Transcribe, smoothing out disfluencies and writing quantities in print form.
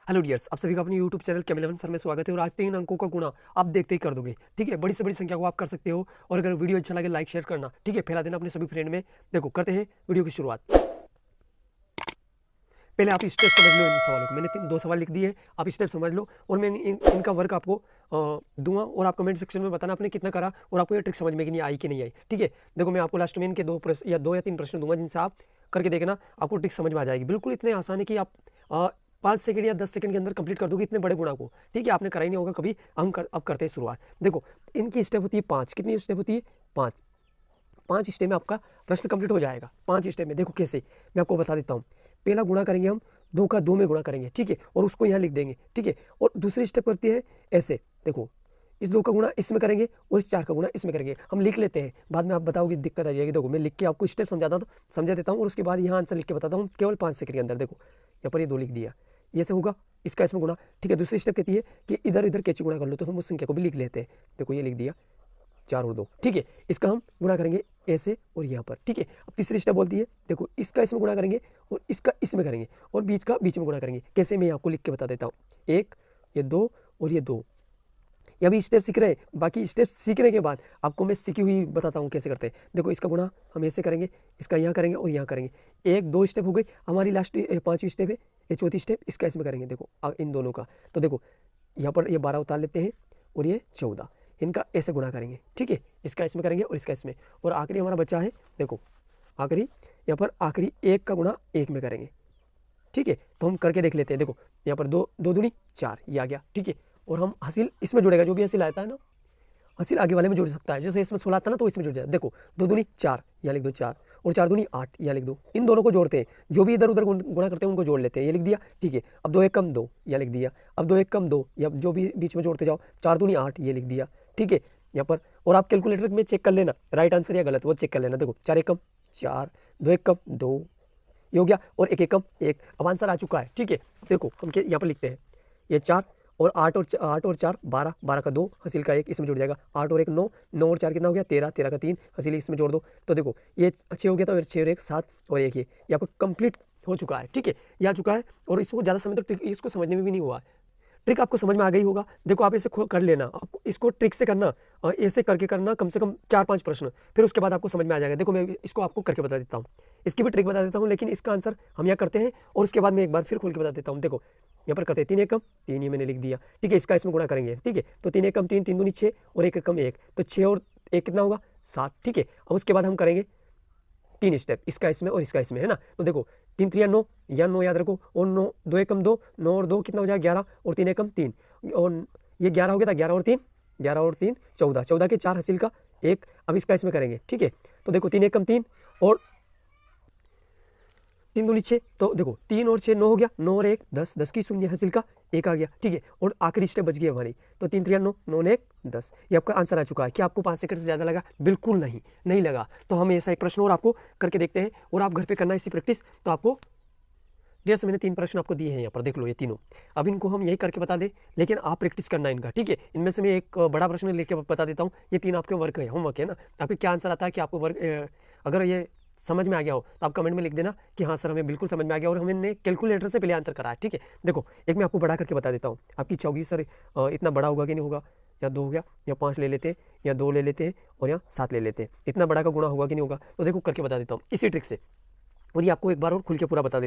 Hello dears, आप सभी का अपने यूट्यूब चैनल केम11 सर में स्वागत है। और आज 3 अंकों का गुणा आप देखते ही कर दोगे। ठीक है, बड़ी से बड़ी संख्या को आप कर सकते हो। और अगर वीडियो अच्छा लगे लाइक शेयर करना, ठीक है, फैला देना अपने सभी फ्रेंड में। देखो करते हैं वीडियो की शुरुआत। पहले आप स्टेप समझ लो इन सवालों को। मैंने 2 सवाल लिख दिए, आप स्टेप समझ लो और मैं इनका वर्क आपको दूंगा और आप कमेंट सेक्शन में बताना आपने कितना करा और आपको ये ट्रिक समझ में कि नहीं आई कि नहीं आई। ठीक है, देखो मैं आपको लास्ट में इनके 2 प्रश्न या 2 या 3 प्रश्न दूंगा जिनसे आप करके देखना, आपको ट्रिक समझ में आ जाएगी। बिल्कुल इतने आसान है कि आप 5 सेकंड या 10 सेकंड के अंदर कंप्लीट कर दोगे इतने बड़े गुणा को। ठीक है, आपने करा ही नहीं होगा कभी। अब करते हैं शुरुआत। देखो इनकी स्टेप होती है 5। कितनी स्टेप होती है? 5 स्टेप में आपका प्रश्न कंप्लीट हो जाएगा। 5 स्टेप में देखो कैसे, मैं आपको बता देता हूँ। पहला गुणा करेंगे हम 2 का 2 में गुणा करेंगे, ठीक है, और उसको यहाँ लिख देंगे। ठीक है, और दूसरी स्टेप करती है ऐसे, देखो इस 2 का गुणा इसमें करेंगे और इस 4 का गुणा इसमें करेंगे। हम लिख लेते हैं, बाद में आप बताओगे दिक्कत आ जाएगी। देखो मैं लिख के आपको स्टेप समझा देता हूँ और उसके बाद यहाँ आंसर लिख के बताता हूँ केवल 5 सेकंड के अंदर। देखो यहाँ पर ये 2 लिख दिया, ये से होगा इसका इसमें गुणा। ठीक है, दूसरी स्टेप कहती है कि इधर इधर कैची गुणा कर लो, तो हम उस संख्या को भी लिख लेते हैं। देखो ये लिख दिया 4 और 2। ठीक है, इसका हम गुणा करेंगे ऐसे और यहाँ पर। ठीक है, अब तीसरी स्टेप बोलती है देखो इसका इसमें गुणा करेंगे और इसका इसमें करेंगे और बीच का बीच में गुणा करेंगे। कैसे, मैं आपको लिख के बता देता हूँ। 1, ये 2 और ये 2। ये अभी स्टेप सीख रहे हैं, बाकी स्टेप सीखने के बाद आपको मैं सीखी हुई बताता हूँ कैसे करते हैं। देखो इसका गुणा हम ऐसे करेंगे, इसका यहाँ करेंगे और यहाँ करेंगे। 1-2 स्टेप हो गई, हमारी लास्ट 5वीं स्टेप है, ये 4थी स्टेप, इसका इसमें करेंगे। देखो इन दोनों का, तो देखो यहाँ पर ये 12 उतार लेते हैं और ये 14, इनका ऐसे गुणा करेंगे। ठीक है, इसका इसमें करेंगे और इसका इसमें, और आखिरी हमारा बच्चा है, देखो आखिरी यहाँ पर आखिरी 1 का गुणा 1 में करेंगे। ठीक है, तो हम करके देख लेते हैं। देखो यहाँ पर 2 दूनी 4 ये आ गया। ठीक है, और हम हासिल इसमें जुड़ेगा, जो भी हासिल आता है ना हासिल आगे वाले में जुड़ सकता है। जैसे इसमें 16 आता ना, तो इसमें जुड़ जाए। देखो 2 दूनी 4 यहाँ लिख दो 4 और 4 दूनी 8 यहाँ लिख दो। इन दोनों को जोड़ते हैं, जो भी इधर उधर गुणा करते हैं उनको जोड़ लेते हैं। ये लिख दिया। ठीक है, अब 2 1 कम 2 यहाँ लिख दिया। अब 2 1 कम 2 या जो भी बीच में जोड़ते जाओ। 4 दूनी 8 ये लिख दिया। ठीक है, यहाँ पर और आप कैलकुलेटर में चेक कर लेना राइट आंसर या गलत, वो चेक कर लेना। देखो 4 1 कम 4, 2 1 कम 2 ये हो गया, और 1 1 कम 1। अब आंसर आ चुका है। ठीक है, देखो हम यहाँ पर लिखते हैं, ये 4 और 8 और 4 12, 12 का 2 हासिल का 1 इसमें जुड़ जाएगा। 8 और 1 9, 9 और 4 कितना हो गया 13, 13 का 3 हासिल इसमें जोड़ दो। तो देखो ये 6 हो गया, तो 6 और 1 7 और 1 ये आपको कंप्लीट हो चुका है। ठीक है, ये आ चुका है और इसको ज़्यादा समय तक इसको समझने में भी नहीं हुआ। ट्रिक आपको समझ में आ गई होगा। देखो आप इसे कर लेना, आपको इसको ट्रिक से करना, ऐसे करके करना कम से कम 4-5 प्रश्न, फिर उसके बाद आपको समझ में आ जाएगा। देखो मैं इसको आपको करके बता देता हूँ, इसकी भी ट्रिक बता देता हूँ, लेकिन इसका आंसर हम यहाँ करते हैं और उसके बाद मैं एक बार फिर खोल के बता देता हूँ। देखो यहाँ पर करते हैं 3 1 कम 3, ये मैंने लिख दिया। ठीक है, इसका इसमें गुणा करेंगे। ठीक है, तो 3 1 कम 3, 3 दूनी 6 और 1 1 कम 1, तो 6 और 1 कितना होगा 7। ठीक है, अब उसके बाद हम करेंगे 3 स्टेप, इसका इसमें और इसका इसमें, है ना। तो देखो 3 3 9, या 9 याद रखो, और 9 2 1 कम 2, 9 और 2 कितना हो जाएगा 11, और 3 1 कम 3, और ये 11 हो गया था। 11 और 3 14, 14 के 4 हासिल का 1। अब इसका इसमें करेंगे। ठीक है, तो देखो 3 1 कम 3 और 3 दूनी 6, तो देखो 3 और 6 9 हो गया, 9 और 1 10, 10 की शून्य हासिल का 1 आ गया। ठीक है, और आखिरी स्टेप बच गई हमारी, तो 3 3 9, 9 1 10, ये आपका आंसर आ चुका है। क्या आपको 5 सेकंड से ज़्यादा लगा? बिल्कुल नहीं लगा। तो हम ऐसा एक प्रश्न और आपको करके देखते हैं और आप घर पे करना इसी प्रैक्टिस। तो आपको जैसे मैंने 3 प्रश्न आपको दिए हैं, यहाँ पर देख लो ये तीनों। अब इनको हम यही करके बता दें, लेकिन आप प्रैक्टिस करना इनका। ठीक है, इनमें से मैं एक बड़ा प्रश्न लेके बता देता हूँ। ये 3 आपके वर्क है, होमवर्क है ना। आपके क्या आंसर आता है कि आपको वर्क अगर ये समझ में आ गया हो तो आप कमेंट में लिख देना कि हाँ सर हमें बिल्कुल समझ में आ गया और हमने कैलकुलेटर से पहले आंसर करा है। ठीक है, देखो एक मैं आपको बड़ा करके बता देता हूँ। आपकी इच्छा होगी सर इतना बड़ा होगा कि नहीं होगा, या 2 हो गया, या 5 ले लेते हैं, या 2 ले लेते हैं, और यहाँ 7 ले लेते हैं। इतना बड़ा का गुणा होगा कि नहीं होगा, तो देखो करके बता देता हूँ इसी ट्रिक से, और ये आपको एक बार और खुल के पूरा बता देता हूँ।